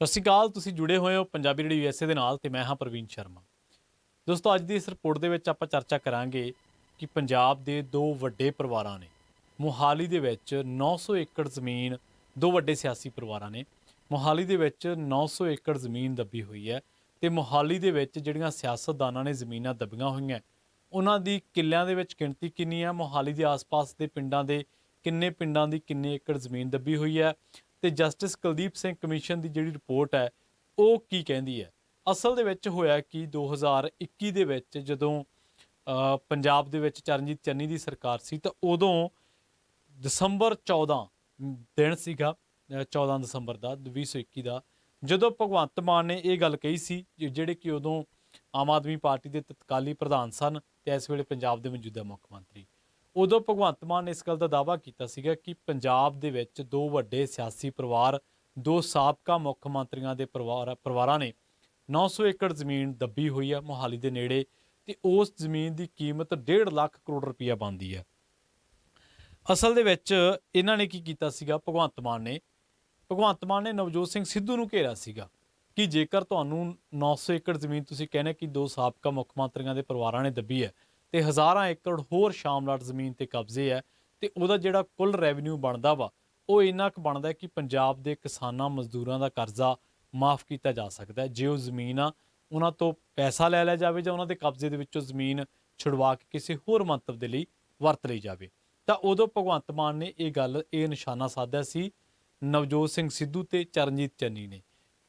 ਸਤਿ ਸ਼੍ਰੀ ਅਕਾਲ। ਤੁਸੀਂ ਜੁੜੇ ਹੋਏ ਹੋ ਪੰਜਾਬੀ ਰੇਡੀਓ ਯੂਐਸਏ ਦੇ ਨਾਲ ਤੇ ਮੈਂ ਹਾਂ ਪ੍ਰਵੀਨ ਸ਼ਰਮਾ। ਦੋਸਤੋ, ਅੱਜ ਦੀ ਇਸ ਰਿਪੋਰਟ ਦੇ ਵਿੱਚ ਆਪਾਂ ਚਰਚਾ ਕਰਾਂਗੇ ਕਿ ਪੰਜਾਬ ਦੇ ਦੋ ਵੱਡੇ ਪਰਿਵਾਰਾਂ ਨੇ ਮੋਹਾਲੀ ਦੇ ਵਿੱਚ 900 ਏਕੜ ਜ਼ਮੀਨ, ਦੋ ਵੱਡੇ ਸਿਆਸੀ ਪਰਿਵਾਰਾਂ ਨੇ ਮੋਹਾਲੀ ਦੇ ਵਿੱਚ 900 ਏਕੜ ਜ਼ਮੀਨ ਦੱਬੀ ਹੋਈ ਹੈ ਤੇ ਮੋਹਾਲੀ ਦੇ ਵਿੱਚ ਜਿਹੜੀਆਂ ਸਿਆਸਤਦਾਨਾਂ ਨੇ ਜ਼ਮੀਨਾਂ ਦੱਬੀਆਂ ਹੋਈਆਂ ਉਹਨਾਂ ਦੀ ਕਿੱਲਿਆਂ ਦੇ ਵਿੱਚ ਗਿਣਤੀ ਕਿੰਨੀ ਹੈ, ਮੋਹਾਲੀ ਦੇ ਆਸ-ਪਾਸ ਦੇ ਪਿੰਡਾਂ ਦੇ ਕਿੰਨੇ ਪਿੰਡਾਂ ਦੀ ਕਿੰਨੇ ਏਕੜ ਜ਼ਮੀਨ ਦੱਬੀ ਹੋਈ ਹੈ ਤੇ ਜਸਟਿਸ ਕੁਲਦੀਪ ਸਿੰਘ ਕਮਿਸ਼ਨ ਦੀ ਜਿਹੜੀ ਰਿਪੋਰਟ ਹੈ ਉਹ ਕੀ ਕਹਿੰਦੀ ਹੈ। ਅਸਲ ਦੇ ਵਿੱਚ ਹੋਇਆ ਕਿ 2021 ਦੇ ਵਿੱਚ ਜਦੋਂ ਪੰਜਾਬ ਦੇ ਵਿੱਚ ਚਰਨਜੀਤ ਚੰਨੀ ਦੀ ਸਰਕਾਰ ਸੀ ਤਾਂ ਉਦੋਂ ਦਸੰਬਰ 14 ਦਿਨ ਸੀਗਾ, 14 ਦਸੰਬਰ ਦਾ 2021 ਦਾ, ਜਦੋਂ ਭਗਵੰਤ ਮਾਨ ਨੇ ਇਹ ਗੱਲ ਕਹੀ ਸੀ, ਜਿਹੜੇ ਕਿ ਉਦੋਂ ਆਮ ਆਦਮੀ ਪਾਰਟੀ ਦੇ ਤਤਕਾਲੀ ਪ੍ਰਧਾਨ ਸਨ ਤੇ ਇਸ ਵੇਲੇ ਪੰਜਾਬ ਦੇ ਮੌਜੂਦਾ ਮੁੱਖ ਮੰਤਰੀ। ਉਦੋਂ ਭਗਵੰਤ ਮਾਨ ਨੇ ਇਸ ਗੱਲ ਦਾ ਦਾਅਵਾ ਕੀਤਾ ਸੀਗਾ ਕਿ ਪੰਜਾਬ ਦੇ ਵਿੱਚ ਦੋ ਵੱਡੇ ਸਿਆਸੀ ਪਰਿਵਾਰ, ਦੋ ਸਾਬਕਾ ਮੁੱਖ ਮੰਤਰੀਆਂ ਦੇ ਪਰਿਵਾਰਾਂ ਨੇ 900 ਏਕੜ ਜ਼ਮੀਨ ਦੱਬੀ ਹੋਈ ਹੈ ਮੋਹਾਲੀ ਦੇ ਨੇੜੇ ਤੇ ਉਸ ਜ਼ਮੀਨ ਦੀ ਕੀਮਤ 1.5 ਲੱਖ ਕਰੋੜ ਰੁਪਈਆ ਬਣਦੀ ਹੈ। ਅਸਲ ਦੇ ਵਿੱਚ ਇਹਨਾਂ ਨੇ ਕੀ ਕੀਤਾ ਸੀਗਾ, ਭਗਵੰਤ ਮਾਨ ਨੇ ਨਵਜੋਤ ਸਿੰਘ ਸਿੱਧੂ ਨੂੰ ਘੇਰਿਆ ਸੀਗਾ ਕਿ ਜੇਕਰ ਤੁਹਾਨੂੰ 900 ਏਕੜ ਜ਼ਮੀਨ ਤੁਸੀਂ ਕਹਿੰਦੇ ਕਿ ਦੋ ਸਾਬਕਾ ਮੁੱਖ ਮੰਤਰੀਆਂ ਦੇ ਪਰਿਵਾਰਾਂ ਨੇ ਦੱਬੀ ਹੈ ਤੇ ਹਜ਼ਾਰਾਂ ਏਕੜ ਹੋਰ ਸ਼ਾਮਲਾਟ ਜ਼ਮੀਨ ਤੇ ਕਬਜ਼ੇ ਹੈ ਤੇ ਉਹਦਾ ਜਿਹੜਾ ਕੁੱਲ ਰੈਵਨਿਊ ਬਣਦਾ ਵਾ ਉਹ ਇੰਨਾ ਕੁ ਬਣਦਾ ਕਿ ਪੰਜਾਬ ਦੇ ਕਿਸਾਨਾਂ ਮਜ਼ਦੂਰਾਂ ਦਾ ਕਰਜ਼ਾ ਮਾਫ ਕੀਤਾ ਜਾ ਸਕਦਾ ਜੇ ਉਹ ਜ਼ਮੀਨ ਆ ਉਹਨਾਂ ਤੋਂ ਪੈਸਾ ਲੈ ਲਿਆ ਜਾਵੇ ਜਾਂ ਉਹਨਾਂ ਦੇ ਕਬਜ਼ੇ ਦੇ ਵਿੱਚੋਂ ਜ਼ਮੀਨ ਛੁਡਵਾ ਕੇ ਕਿਸੇ ਹੋਰ ਮੰਤਵ ਦੇ ਲਈ ਵਰਤ ਲਈ ਜਾਵੇ। ਤਾਂ ਉਦੋਂ ਭਗਵੰਤ ਮਾਨ ਨੇ ਇਹ ਨਿਸ਼ਾਨਾ ਸਾਧਿਆ ਸੀ ਨਵਜੋਤ ਸਿੰਘ ਸਿੱਧੂ ਤੇ ਚਰਨਜੀਤ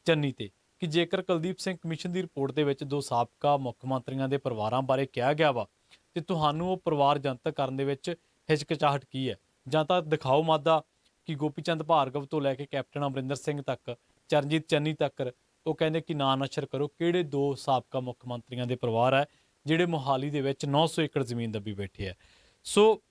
ਚੰਨੀ ਤੇ ਕਿ ਜੇਕਰ ਕੁਲਦੀਪ ਸਿੰਘ ਕਮਿਸ਼ਨ ਦੀ ਰਿਪੋਰਟ ਦੇ ਵਿੱਚ ਦੋ ਸਾਬਕਾ ਮੁੱਖ ਮੰਤਰੀਆਂ ਦੇ ਪਰਿਵਾਰਾਂ ਬਾਰੇ ਕਿਹਾ ਗਿਆ ਵਾ ਤੇ ਤੁਹਾਨੂੰ ਉਹ ਪਰਿਵਾਰ ਜਨਤਕ ਕਰਨ ਦੇ ਵਿੱਚ ਹਿਚਕਚਾਹਟ ਕੀ ਹੈ, ਜਾਂ ਤਾਂ ਦਿਖਾਓ ਮਾਦਾ ਕਿ ਗੋਪੀ ਚੰਦ ਭਾਰਗਵ ਤੋਂ ਲੈ ਕੇ ਕੈਪਟਨ ਅਮਰਿੰਦਰ ਸਿੰਘ ਤੱਕ, ਚਰਨਜੀਤ ਚੰਨੀ ਤੱਕ ਉਹ ਕਹਿੰਦੇ ਕਿ ਨਾਂ ਨਸ਼ਰ ਕਰੋ ਕਿਹੜੇ ਦੋ ਸਾਬਕਾ ਮੁੱਖ ਮੰਤਰੀਆਂ ਦੇ ਪਰਿਵਾਰ ਹੈ ਜਿਹੜੇ ਮੋਹਾਲੀ ਦੇ ਵਿੱਚ 900 ਏਕੜ ਜ਼ਮੀਨ ਦੱਬੀ ਬੈਠੇ ਹੈ। ਸੋ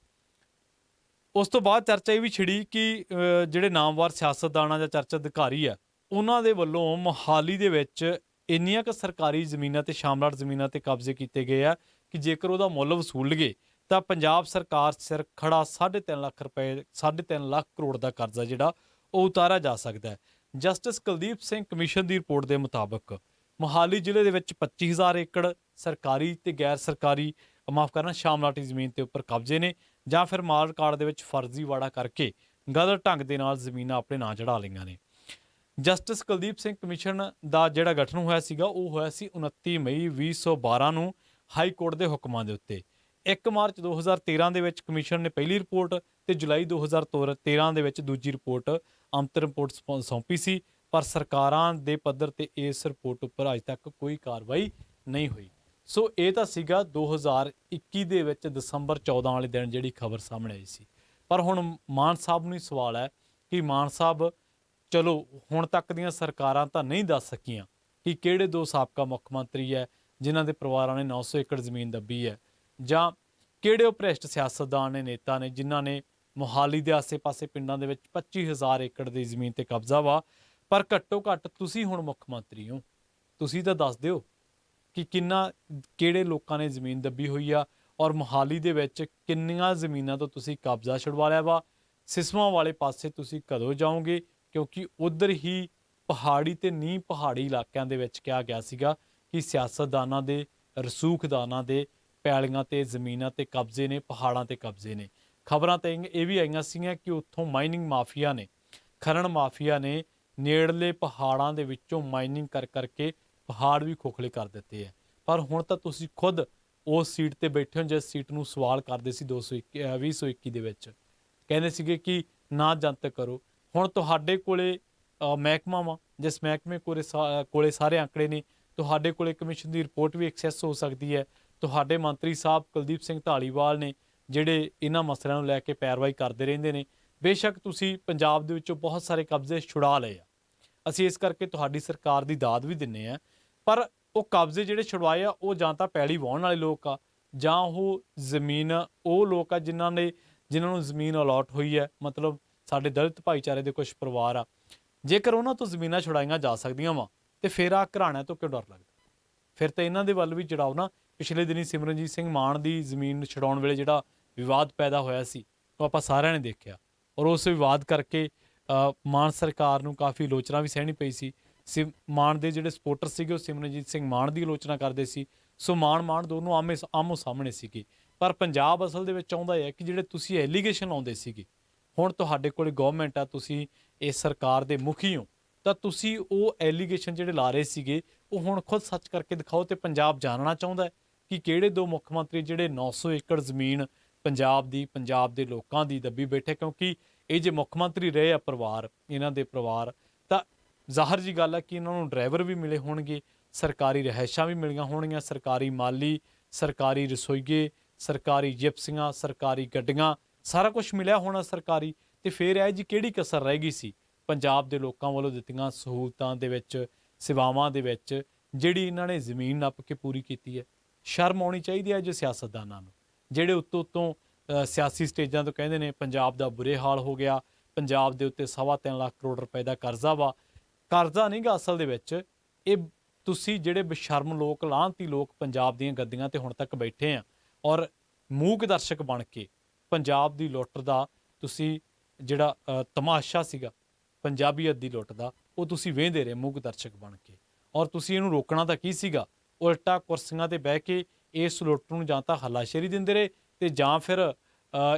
ਉਸ ਤੋਂ ਬਾਅਦ ਚਰਚਾ ਇਹ ਵੀ ਛਿੜੀ ਕਿ ਜਿਹੜੇ ਨਾਮਵਰ ਸਿਆਸਤਦਾਨਾਂ ਜਾਂ ਚਰਚਾ ਅਧਿਕਾਰੀ ਆ ਉਹਨਾਂ ਦੇ ਵੱਲੋਂ ਮੋਹਾਲੀ ਦੇ ਵਿੱਚ ਇੰਨੀਆਂ ਕੁ ਸਰਕਾਰੀ ਜ਼ਮੀਨਾਂ ਤੇ ਸ਼ਾਮਲਾਟ ਜ਼ਮੀਨਾਂ ਤੇ ਕਬਜ਼ੇ ਕੀਤੇ ਗਏ ਆ ਕਿ ਜੇਕਰ ਉਹਦਾ ਮੁੱਲ ਵਸੂਲ ਲਈਏ ਤਾਂ ਪੰਜਾਬ ਸਰਕਾਰ ਸਿਰ ਖੜਾ 3.5 ਲੱਖ ਰੁਪਏ 3.5 ਲੱਖ ਕਰੋੜ ਦਾ ਕਰਜ਼ਾ ਜਿਹੜਾ ਉਹ ਉਤਾਰਿਆ ਜਾ ਸਕਦਾ ਹੈ। ਜਸਟਿਸ ਕੁਲਦੀਪ ਸਿੰਘ ਕਮਿਸ਼ਨ ਦੀ ਰਿਪੋਰਟ ਦੇ ਮੁਤਾਬਕ ਮੋਹਾਲੀ ਜ਼ਿਲ੍ਹੇ ਦੇ ਵਿੱਚ 25,000 ਏਕੜ ਸਰਕਾਰੀ ਤੇ ਗੈਰ ਸਰਕਾਰੀ ਸ਼ਾਮਲਾਟੀ ਜ਼ਮੀਨ ਤੇ ਉੱਪਰ ਕਬਜ਼ੇ ਨੇ ਜਾਂ ਫਿਰ ਮਾਲ ਰਿਕਾਰਡ ਦੇ ਵਿੱਚ ਫਰਜ਼ੀਵਾੜਾ ਕਰਕੇ ਗਲਤ ਢੰਗ ਦੇ ਨਾਲ ਜ਼ਮੀਨਾਂ ਆਪਣੇ ਨਾਂ ਚੜਾ ਲਈਆਂ ਨੇ। ਜਸਟਿਸ ਕੁਲਦੀਪ ਸਿੰਘ ਕਮਿਸ਼ਨ ਦਾ ਜਿਹੜਾ ਗਠਨ ਹੋਇਆ ਸੀਗਾ ਉਹ ਹੋਇਆ ਸੀ 29 ਮਈ 2012 ਨੂੰ ਹਾਈ ਕੋਰਟ ਦੇ ਹੁਕਮਾਂ ਦੇ ਉੱਤੇ। 1 ਮਾਰਚ 2013 ਦੇ ਵਿੱਚ ਕਮਿਸ਼ਨ ਨੇ ਪਹਿਲੀ ਰਿਪੋਰਟ ਤੇ ਜੁਲਾਈ 2013 ਦੇ ਵਿੱਚ ਦੂਜੀ ਰਿਪੋਰਟ ਅੰਤਰਿਮ ਰਿਪੋਰਟ ਸੌਂਪੀ ਸੀ, ਪਰ ਸਰਕਾਰਾਂ ਦੇ ਪੱਧਰ ਤੇ ਇਸ ਰਿਪੋਰਟ ਉੱਪਰ ਅਜੇ ਤੱਕ ਕੋਈ ਕਾਰਵਾਈ ਨਹੀਂ ਹੋਈ। ਸੋ ਇਹ ਤਾਂ ਸੀਗਾ 2021 ਦੇ ਵਿੱਚ ਦਸੰਬਰ 14 ਵਾਲੇ ਦਿਨ ਜਿਹੜੀ ਖਬਰ ਸਾਹਮਣੇ ਆਈ ਸੀ। ਪਰ ਹੁਣ ਮਾਨ ਸਾਹਿਬ ਨੂੰ ਸਵਾਲ ਹੈ ਕਿ ਮਾਨ ਸਾਹਿਬ ਚਲੋ ਹੁਣ ਤੱਕ ਦੀਆਂ ਸਰਕਾਰਾਂ ਤਾਂ ਨਹੀਂ ਦੱਸ ਸਕੀਆਂ ਕਿ ਕਿਹੜੇ ਦੋ ਸਾਬਕਾ ਮੁੱਖ ਮੰਤਰੀ ਹੈ ਜਿਨ੍ਹਾਂ ਦੇ ਪਰਿਵਾਰਾਂ ਨੇ 900 ਏਕੜ ਜ਼ਮੀਨ ਦੱਬੀ ਹੈ, ਜਾਂ ਕਿਹੜੇ ਉਹ ਭ੍ਰਿਸ਼ਟ ਸਿਆਸਤਦਾਨ ਨੇ, ਨੇਤਾ ਨੇ ਜਿਨ੍ਹਾਂ ਨੇ ਮੋਹਾਲੀ ਦੇ ਆਸੇ-ਪਾਸੇ ਪਿੰਡਾਂ ਦੇ ਵਿੱਚ 25,000 ਏਕੜ ਦੀ ਜ਼ਮੀਨ ਤੇ ਕਬਜ਼ਾ ਵਾ। ਪਰ ਘੱਟੋ ਘੱਟ ਤੁਸੀਂ ਹੁਣ ਮੁੱਖ ਮੰਤਰੀ ਹੋ, ਤੁਸੀਂ ਤਾਂ ਦੱਸ ਦਿਓ ਕਿ ਕਿਹੜੇ ਲੋਕਾਂ ਨੇ ਜ਼ਮੀਨ ਦੱਬੀ ਹੋਈ ਆ ਔਰ ਮੋਹਾਲੀ ਦੇ ਵਿੱਚ ਕਿੰਨੀਆਂ ਜ਼ਮੀਨਾਂ ਤੋਂ ਤੁਸੀਂ ਕਬਜ਼ਾ ਛੁਡਵਾ ਲਿਆ ਵਾ। ਸਿਸਮਾਂ ਵਾਲੇ ਪਾਸੇ ਤੁਸੀਂ ਕਦੋਂ ਜਾਓਗੇ, ਕਿਉਂਕਿ ਉੱਧਰ ਹੀ ਪਹਾੜੀ ਤੇ ਨੀਂ ਪਹਾੜੀ ਇਲਾਕਿਆਂ ਦੇ ਵਿੱਚ ਕਿਹਾ ਗਿਆ ਸੀਗਾ ਕਿ ਸਿਆਸਤਦਾਨਾਂ ਦੇ, ਰਸੂਖਦਾਨਾਂ ਦੇ ਪੈਲੀਆਂ ਤੇ ਜ਼ਮੀਨਾਂ ਤੇ ਕਬਜ਼ੇ ਨੇ, ਪਹਾੜਾਂ ਤੇ ਕਬਜ਼ੇ ਨੇ। ਖਬਰਾਂ ਤਾਂ ਇਹ ਵੀ ਆਈਆਂ ਸੀਗੀਆਂ ਕਿ ਉੱਥੋਂ ਮਾਈਨਿੰਗ ਮਾਫੀਆ ਨੇ, ਖਨਨ ਮਾਫੀਆ ਨੇ ਨੇੜਲੇ ਪਹਾੜਾਂ ਦੇ ਵਿੱਚੋਂ ਮਾਈਨਿੰਗ ਕਰਕੇ ਪਹਾੜ ਵੀ ਖੋਖਲੇ ਕਰ ਦਿੱਤੇ ਹੈ। ਪਰ ਹੁਣ ਤਾਂ ਤੁਸੀਂ ਖੁਦ ਉਸ ਸੀਟ ਤੇ ਬੈਠੇ ਹੋ ਜਿਸ ਸੀਟ ਨੂੰ ਸਵਾਲ ਕਰਦੇ ਸੀ 2021 ਦੇ ਵਿੱਚ, ਕਹਿੰਦੇ ਸੀਗੇ ਕਿ ਨਾ ਜਨਤਕ ਕਰੋ। ਹੁਣ ਤੁਹਾਡੇ ਕੋਲੇ ਮਹਿਕਮਾ ਵਾ, ਜਿਸ ਮਹਿਕਮੇ ਕੋਲੇ ਸਾਰੇ ਆંકੜੇ ਨੇ, ਤੁਹਾਡੇ ਕੋਲੇ ਕਮਿਸ਼ਨ ਦੀ ਰਿਪੋਰਟ ਵੀ ਐਕਸੈਸ ਹੋ ਸਕਦੀ ਹੈ। ਤੁਹਾਡੇ ਮੰਤਰੀ ਸਾਹਿਬ ਕੁਲਦੀਪ ਸਿੰਘ ਧਾਲੀਵਾਲ ਨੇ ਜਿਹੜੇ ਇਹਨਾਂ ਮਸਲਿਆਂ ਨੂੰ ਲੈ ਕੇ ਪੈਰਵਾਈ ਕਰਦੇ ਰਹਿੰਦੇ ਨੇ। ਬੇਸ਼ੱਕ ਤੁਸੀਂ ਪੰਜਾਬ ਦੇ ਵਿੱਚੋਂ ਬਹੁਤ ਸਾਰੇ ਕਬਜ਼ੇ ਛੁਡਾ ਲਏ ਆ, ਅਸੀਂ ਇਸ ਕਰਕੇ ਤੁਹਾਡੀ ਸਰਕਾਰ ਦੀ ਦਾਦ ਵੀ ਦਿੰਦੇ ਹਾਂ, ਪਰ ਉਹ ਕਬਜ਼ੇ ਜਿਹੜੇ ਛੁਡਵਾਏ ਆ ਉਹ ਜਾਂ ਤਾਂ ਪੈਲੀ ਵਾਹੁਣ ਵਾਲੇ ਲੋਕ ਆ ਜਾਂ ਉਹ ਜ਼ਮੀਨ ਉਹ ਲੋਕ ਆ ਜਿਨ੍ਹਾਂ ਨੂੰ ਜ਼ਮੀਨ ਅਲਾਟ ਹੋਈ ਹੈ। ਮਤਲਬ ਸਾਡੇ ਦਲਿਤ ਭਾਈਚਾਰੇ ਦੇ ਕੁਝ ਪਰਿਵਾਰ ਆ, ਜੇਕਰ ਉਹਨਾਂ ਤੋਂ ਜ਼ਮੀਨਾਂ ਛੁਡਾਈਆਂ ਜਾ ਸਕਦੀਆਂ ਵਾ ਤੇ ਫਿਰ ਆਹ ਘਰਾਣਿਆਂ ਤੋਂ ਕਿਉਂ ਡਰ ਲੱਗਦਾ? ਫਿਰ ਤਾਂ ਇਹਨਾਂ ਦੇ ਵੱਲ ਵੀ ਜੜਾਓ ਨਾ। ਪਿਛਲੇ ਦਿਨੀ ਸਿਮਰਨਜੀਤ ਸਿੰਘ ਮਾਨ ਦੀ ਜ਼ਮੀਨ ਛਡਾਉਣ ਵੇਲੇ ਜਿਹੜਾ ਵਿਵਾਦ ਪੈਦਾ ਹੋਇਆ ਸੀ ਉਹ ਆਪਾਂ ਸਾਰਿਆਂ ਨੇ ਦੇਖਿਆ, ਔਰ ਉਸ ਵਿਵਾਦ ਕਰਕੇ ਮਾਨ ਸਰਕਾਰ ਨੂੰ ਕਾਫੀ ਆਲੋਚਨਾ ਵੀ ਸਹਿਣੀ ਪਈ ਸੀ। ਮਾਨ ਦੇ ਜਿਹੜੇ ਸਪੋਰਟਰ ਸੀਗੇ ਉਹ ਸਿਮਰਨਜੀਤ ਸਿੰਘ ਮਾਨ ਦੀ ਆਲੋਚਨਾ ਕਰਦੇ ਸੀ। ਸੋ ਮਾਨ ਦੋਨੋਂ ਆਮੋ ਸਾਹਮਣੇ ਸੀਗੇ। ਪਰ ਪੰਜਾਬ ਅਸਲ ਦੇ ਵਿੱਚ ਚਾਹੁੰਦਾ ਹੈ ਕਿ ਜਿਹੜੇ ਤੁਸੀਂ ਐਲੀਗੇਸ਼ਨ ਲਾਉਂਦੇ ਸੀਗੇ, ਹੁਣ ਤੁਹਾਡੇ ਕੋਲ ਗਵਰਨਮੈਂਟ ਆ, ਤੁਸੀਂ ਇਸ ਸਰਕਾਰ ਦੇ ਮੁਖੀ ਹੋ, ਤਾਂ ਤੁਸੀਂ ਉਹ ਐਲੀਗੇਸ਼ਨ ਜਿਹੜੇ ਲਾ ਰਹੇ ਸੀਗੇ ਉਹ ਹੁਣ ਖੁਦ ਸੱਚ ਕਰਕੇ ਦਿਖਾਓ। ਤੇ ਪੰਜਾਬ ਜਾਣਨਾ ਚਾਹੁੰਦਾ ਹੈ ਕਿ ਕਿਹੜੇ ਦੋ ਮੁੱਖ ਮੰਤਰੀ ਜਿਹੜੇ 900 ਏਕੜ ਜ਼ਮੀਨ ਪੰਜਾਬ ਦੇ ਲੋਕਾਂ ਦੀ ਦੱਬੀ ਬੈਠੇ। ਕਿਉਂਕਿ ਇਹ ਜੇ ਮੁੱਖ ਮੰਤਰੀ ਰਹੇ ਆ ਪਰਿਵਾਰ, ਇਹਨਾਂ ਦੇ ਪਰਿਵਾਰ, ਤਾਂ ਜ਼ਾਹਰ ਜੀ ਗੱਲ ਹੈ ਕਿ ਇਹਨਾਂ ਨੂੰ ਡਰਾਈਵਰ ਵੀ ਮਿਲੇ ਹੋਣਗੇ, ਸਰਕਾਰੀ ਰਿਹਾਇਸ਼ਾਂ ਵੀ ਮਿਲੀਆਂ ਹੋਣਗੀਆਂ, ਸਰਕਾਰੀ ਮਾਲੀ, ਸਰਕਾਰੀ ਰਸੋਈਏ, ਸਰਕਾਰੀ ਜਿਪਸੀਆਂ, ਸਰਕਾਰੀ ਗੱਡੀਆਂ, ਸਾਰਾ ਕੁਝ ਮਿਲਿਆ ਹੋਣਾ ਸਰਕਾਰੀ। ਤੇ ਫਿਰ ਇਹ ਜੀ ਕਿਹੜੀ ਕਸਰ ਰਹਿ ਗਈ ਸੀ ਪੰਜਾਬ ਦੇ ਲੋਕਾਂ ਵੱਲੋਂ ਦਿੱਤੀਆਂ ਸਹੂਲਤਾਂ ਦੇ ਵਿੱਚ, ਸੇਵਾਵਾਂ ਦੇ ਵਿੱਚ, ਜਿਹੜੀ ਇਹਨਾਂ ਨੇ ਜ਼ਮੀਨ ਨੱਪ ਕੇ ਪੂਰੀ ਕੀਤੀ ਹੈ। ਸ਼ਰਮ ਆਉਣੀ ਚਾਹੀਦੀ ਹੈ ਜੋ ਸਿਆਸਤਦਾਨਾਂ ਨੂੰ, ਜਿਹੜੇ ਉੱਤੋਂ ਸਿਆਸੀ ਸਟੇਜਾਂ ਤੋਂ ਕਹਿੰਦੇ ਨੇ ਪੰਜਾਬ ਦਾ ਬੁਰੇ ਹਾਲ ਹੋ ਗਿਆ, ਪੰਜਾਬ ਦੇ ਉੱਤੇ 3.25 ਲੱਖ ਕਰੋੜ ਰੁਪਏ ਦਾ ਕਰਜ਼ਾ ਵਾ। ਕਰਜ਼ਾ ਨਹੀਂ ਗਾ ਅਸਲ ਦੇ ਵਿੱਚ, ਇਹ ਤੁਸੀਂ ਜਿਹੜੇ ਬੇਸ਼ਰਮ ਲੋਕ, ਲਾਹਨਤੀ ਲੋਕ ਪੰਜਾਬ ਦੀਆਂ ਗੱਦੀਆਂ ਤੇ ਹੁਣ ਤੱਕ ਬੈਠੇ ਆ ਔਰ ਮੂਕ ਦਰਸ਼ਕ ਬਣ ਕੇ ਪੰਜਾਬ ਦੀ ਲੁੱਟ ਦਾ ਤੁਸੀਂ ਜਿਹੜਾ ਤਮਾਸ਼ਾ ਸੀਗਾ ਪੰਜਾਬੀਅਤ ਦੀ ਲੁੱਟ ਦਾ, ਉਹ ਤੁਸੀਂ ਵੇਖਦੇ ਰਹੇ ਮੂਕ ਦਰਸ਼ਕ ਬਣ ਕੇ। ਔਰ ਤੁਸੀਂ ਇਹਨੂੰ ਰੋਕਣਾ ਤਾਂ ਕੀ ਸੀਗਾ, ਉਲਟਾ ਕੁਰਸੀਆਂ ਤੇ ਬਹਿ ਕੇ ਇਸ ਲੁੱਟ ਨੂੰ ਜਾਂ ਤਾਂ ਹੱਲਾਸ਼ੇਰੀ ਦਿੰਦੇ ਰਹੇ ਤੇ ਜਾਂ ਫਿਰ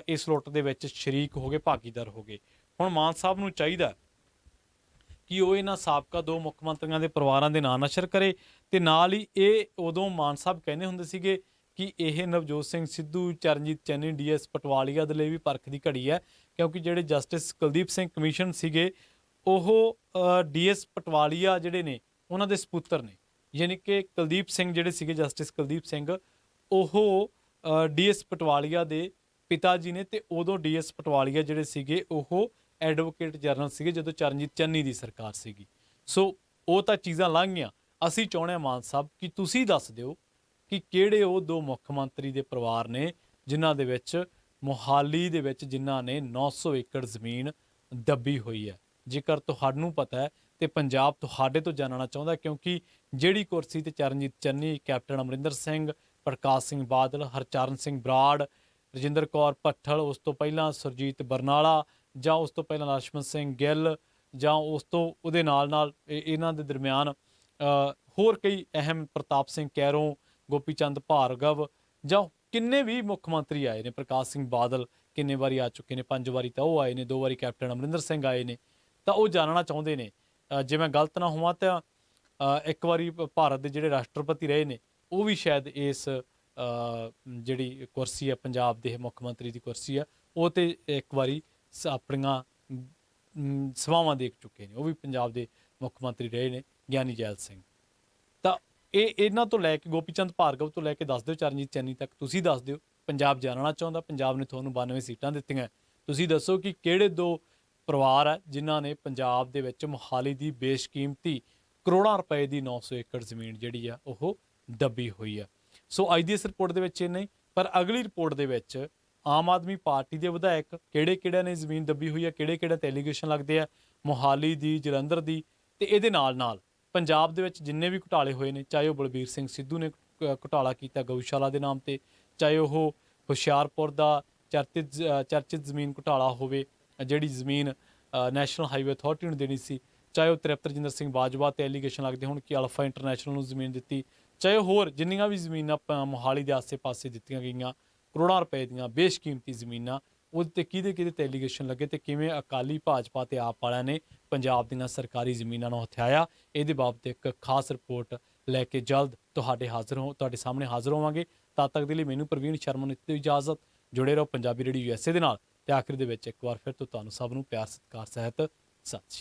ਇਸ ਲੁੱਟ ਦੇ ਵਿੱਚ ਸ਼ਰੀਕ ਹੋ ਗਏ, ਭਾਗੀਦਾਰ ਹੋ ਗਏ। ਹੁਣ ਮਾਨ ਸਾਹਿਬ ਨੂੰ ਚਾਹੀਦਾ ਕਿ ਉਹ ਇਹਨਾਂ ਸਾਬਕਾ ਦੋ ਮੁੱਖ ਮੰਤਰੀਆਂ ਦੇ ਪਰਿਵਾਰਾਂ ਦੇ ਨਾਂ ਨਸ਼ਰ ਕਰੇ। ਤੇ ਨਾਲ ਹੀ ਇਹ ਉਦੋਂ ਮਾਨ ਸਾਹਿਬ ਕਹਿੰਦੇ ਹੁੰਦੇ ਸੀਗੇ ਕਿ ਇਹ ਨਵਜੋਤ ਸਿੰਘ ਸਿੱਧੂ, ਚਰਨਜੀਤ ਚੰਨੀ, ਡੀਐਸ ਪਟਵਾਲੀਆ ਦੇ ਲਈ ਵੀ ਪਰਖ ਦੀ ਘੜੀ ਹੈ। ਕਿਉਂਕਿ ਜਿਹੜੇ ਜਸਟਿਸ ਕੁਲਦੀਪ ਸਿੰਘ ਕਮਿਸ਼ਨ ਸੀਗੇ ਉਹ ਡੀਐਸ ਪਟਵਾਲੀਆ ਜਿਹੜੇ ਨੇ ਉਹਨਾਂ ਦੇ ਸਪੁੱਤਰ ਨੇ। ਯਾਨੀ ਕਿ ਕੁਲਦੀਪ ਸਿੰਘ ਜਿਹੜੇ ਸੀਗੇ, ਜਸਟਿਸ ਕੁਲਦੀਪ ਸਿੰਘ, ਉਹ ਡੀਐਸ ਪਟਵਾਲੀਆ ਦੇ ਪਿਤਾ ਜੀ ਨੇ। ਤੇ ਉਦੋਂ ਡੀਐਸ ਪਟਵਾਲੀਆ ਜਿਹੜੇ ਸੀਗੇ ਉਹ ਐਡਵੋਕੇਟ ਜਨਰਲ ਸੀਗੇ ਜਦੋਂ ਚਰਨਜੀਤ ਚੰਨੀ ਦੀ ਸਰਕਾਰ ਸੀਗੀ। ਸੋ ਉਹ ਤਾਂ ਚੀਜ਼ਾਂ ਲੰਘ ਗਈਆਂ। ਅਸੀਂ ਚਾਹੁੰਦੇ ਹਾਂ ਮਾਨ ਸਾਹਿਬ ਕਿ ਤੁਸੀਂ ਦੱਸ ਦਿਓ ਕਿ ਕਿਹੜੇ ਉਹ ਦੋ ਮੁੱਖ ਮੰਤਰੀ ਦੇ ਪਰਿਵਾਰ ਨੇ ਜਿਨ੍ਹਾਂ ਦੇ ਵਿੱਚ ਮੋਹਾਲੀ ਦੇ ਵਿੱਚ ਜਿਨ੍ਹਾਂ ਨੇ 900 ਏਕੜ ਜ਼ਮੀਨ ਦੱਬੀ ਹੋਈ ਹੈ। ਜੇਕਰ ਤੁਹਾਨੂੰ ਪਤਾ ਹੈ ਤੇ ਪੰਜਾਬ ਤੁਹਾਡੇ ਤੋਂ ਜਾਣਨਾ ਚਾਹੁੰਦਾ, ਕਿਉਂਕਿ ਜਿਹੜੀ ਕੁਰਸੀ ਤੇ ਚਰਨਜੀਤ ਚੰਨੀ, ਕੈਪਟਨ ਅਮਰਿੰਦਰ ਸਿੰਘ, ਪ੍ਰਕਾਸ਼ ਸਿੰਘ ਬਾਦਲ, ਹਰਚਰਨ ਸਿੰਘ ਬਰਾੜ, ਰਜਿੰਦਰ ਕੌਰ ਭੱਠਲ, ਉਸ ਤੋਂ ਪਹਿਲਾਂ ਸੁਰਜੀਤ ਬਰਨਾਲਾ, ਜਾਂ ਉਸ ਤੋਂ ਪਹਿਲਾਂ ਲక్ష్మణ ਸਿੰਘ ਗਿੱਲ, ਜਾਂ ਉਸ ਤੋਂ ਉਹਦੇ ਨਾਲ ਇਹਨਾਂ ਦੇ ਦਰਮਿਆਨ ਹੋਰ ਕਈ ਅਹਿਮ, ਪ੍ਰਤਾਪ ਸਿੰਘ ਕੈਰੋਂ, ਗੋਪੀ ਚੰਦ ਭਾਰਗਵ, ਜਾਂ ਕਿੰਨੇ ਵੀ ਮੁੱਖ ਮੰਤਰੀ ਆਏ ਨੇ। ਪ੍ਰਕਾਸ਼ ਸਿੰਘ ਬਾਦਲ ਕਿੰਨੇ ਵਾਰੀ ਆ ਚੁੱਕੇ ਨੇ, 5 ਵਾਰੀ ਤਾਂ ਉਹ ਆਏ ਨੇ, 2 ਵਾਰੀ ਕੈਪਟਨ ਅਮਰਿੰਦਰ ਸਿੰਘ ਆਏ ਨੇ। ਤਾਂ ਉਹ ਜਾਣਨਾ ਚਾਹੁੰਦੇ ਨੇ, ਜੇ ਮੈਂ ਗਲਤ ਨਾ ਹੋਵਾਂ ਤਾਂ ਇੱਕ ਵਾਰੀ ਭਾਰਤ ਦੇ ਜਿਹੜੇ ਰਾਸ਼ਟਰਪਤੀ ਰਹੇ ਨੇ ਉਹ ਵੀ ਸ਼ਾਇਦ ਇਸ ਜਿਹੜੀ ਕੁਰਸੀ ਹੈ ਪੰਜਾਬ ਦੇ ਮੁੱਖ ਮੰਤਰੀ ਦੀ ਕੁਰਸੀ ਆ, ਉਹ ਤੇ ਇੱਕ ਵਾਰੀ ਆਪਣੀਆਂ ਸੇਵਾਵਾਂ ਦੇਖ ਚੁੱਕੇ ਨੇ। ਉਹ ਵੀ ਪੰਜਾਬ ਦੇ ਮੁੱਖ ਮੰਤਰੀ ਰਹੇ ਨੇ, ਗਿਆਨੀ ਜੈਲ ਸਿੰਘ। ਤਾਂ ਇਹਨਾਂ ਤੋਂ ਲੈ ਕੇ ਗੋਪੀ ਚੰਦ ਭਾਰਗਵ ਤੋਂ ਲੈ ਕੇ ਦੱਸ ਦਿਓ ਚਰਨਜੀਤ ਚੰਨੀ ਤੱਕ, ਤੁਸੀਂ ਦੱਸ ਦਿਓ। ਪੰਜਾਬ ਜਾਣਨਾ ਚਾਹੁੰਦਾ। ਪੰਜਾਬ ਨੇ ਤੁਹਾਨੂੰ 92 ਸੀਟਾਂ ਦਿੱਤੀਆਂ, ਤੁਸੀਂ ਦੱਸੋ ਕਿ ਕਿਹੜੇ ਦੋ ਪਰਿਵਾਰ ਹੈ ਜਿਨ੍ਹਾਂ ਨੇ ਪੰਜਾਬ ਦੇ ਵਿੱਚ ਮੋਹਾਲੀ ਦੀ ਬੇਸ਼ਕੀਮਤੀ ਕਰੋੜਾਂ ਰੁਪਏ ਦੀ 900 ਏਕੜ ਜ਼ਮੀਨ ਜਿਹੜੀ ਆ ਉਹ ਦੱਬੀ ਹੋਈ ਆ। ਸੋ ਅੱਜ ਦੀ ਇਸ ਰਿਪੋਰਟ ਦੇ ਵਿੱਚ ਇਹ ਨਹੀਂ, ਪਰ ਅਗਲੀ ਰਿਪੋਰਟ ਦੇ ਵਿੱਚ ਆਮ ਆਦਮੀ ਪਾਰਟੀ ਦੇ ਵਿਧਾਇਕ ਕਿਹੜੇ ਨੇ ਜ਼ਮੀਨ ਦੱਬੀ ਹੋਈ ਆ, ਕਿਹੜੇ ਤੇ ਐਲੀਗੇਸ਼ਨ ਲੱਗਦੇ ਆ ਮੋਹਾਲੀ ਦੀ, ਜਲੰਧਰ ਦੀ, ਤੇ ਇਹਦੇ ਨਾਲ ਪੰਜਾਬ ਦੇ ਵਿੱਚ ਜਿੰਨੇ ਵੀ ਘੁਟਾਲੇ ਹੋਏ ਨੇ, ਚਾਹੇ ਉਹ ਬਲਬੀਰ ਸਿੰਘ ਸਿੱਧੂ ਨੇ ਘੁਟਾਲਾ ਕੀਤਾ ਗਊਸ਼ਾਲਾ ਦੇ ਨਾਮ ਤੇ, ਚਾਹੇ ਉਹ ਹੁਸ਼ਿਆਰਪੁਰ ਦਾ ਚਰਚਿਤ ਜ਼ਮੀਨ ਘੁਟਾਲਾ ਹੋਵੇ, ਜਿਹੜੀ ਜ਼ਮੀਨ ਨੈਸ਼ਨਲ ਹਾਈਵੇ ਅਥਾਰਟੀ ਨੂੰ ਦੇਣੀ ਸੀ, ਚਾਹੇ ਉਹ ਤ੍ਰਿਪਤ ਰਜਿੰਦਰ ਸਿੰਘ ਬਾਜਵਾ ਤੇ ਐਲੀਗੇਸ਼ਨ ਲੱਗਦੇ ਹੁਣ ਕਿ ਅਲਫਾ ਇੰਟਰਨੈਸ਼ਨਲ ਨੂੰ ਜ਼ਮੀਨ ਦਿੱਤੀ, ਚਾਹੇ ਹੋਰ ਜਿੰਨੀਆਂ ਵੀ ਜ਼ਮੀਨਾਂ ਮੋਹਾਲੀ ਦੇ ਆਸੇ-ਪਾਸੇ ਦਿੱਤੀਆਂ ਗਈਆਂ ਕਰੋੜਾਂ ਰੁਪਏ ਦੀਆਂ ਬੇਸ਼ਕੀਮਤੀ ਜ਼ਮੀਨਾਂ, ਉਹਦੇ ਤੇ ਕਿਹਦੇ ਤੇ ਐਲੀਗੇਸ਼ਨ ਲੱਗੇ ਤੇ ਕਿਵੇਂ ਅਕਾਲੀ, ਭਾਜਪਾ ਤੇ ਆਪ ਵਾਲਿਆਂ ਨੇ ਪੰਜਾਬ ਦੀਆਂ ਸਰਕਾਰੀ ਜ਼ਮੀਨਾਂ ਨੂੰ ਹਥਿਆਇਆ, ਇਹਦੇ ਬਾਬਤ ਇੱਕ ਖਾਸ ਰਿਪੋਰਟ ਲੈ ਕੇ ਜਲਦ ਤੁਹਾਡੇ ਸਾਹਮਣੇ ਹਾਜ਼ਰ ਹੋਵਾਂਗੇ। ਤਦ ਤੱਕ ਦੇ ਲਈ ਮੈਨੂੰ ਪ੍ਰਵੀਨ ਸ਼ਰਮਾ ਨੂੰ ਦਿੱਤੀ ਇਜਾਜ਼ਤ। ਜੁੜੇ ਰਹੋ ਪੰਜਾਬੀ ਰੇਡੀਓ USA ਦੇ ਨਾਲ। ਤੇ ਆਖਿਰ ਦੇ ਵਿੱਚ ਇੱਕ ਵਾਰ ਫਿਰ ਤੋਂ ਤੁਹਾਨੂੰ ਸਭ ਨੂੰ ਪਿਆਰ ਸਤਿਕਾਰ ਸਹਿਤ ਸਤਿ ਸ਼੍ਰੀ ਅਕਾਲ।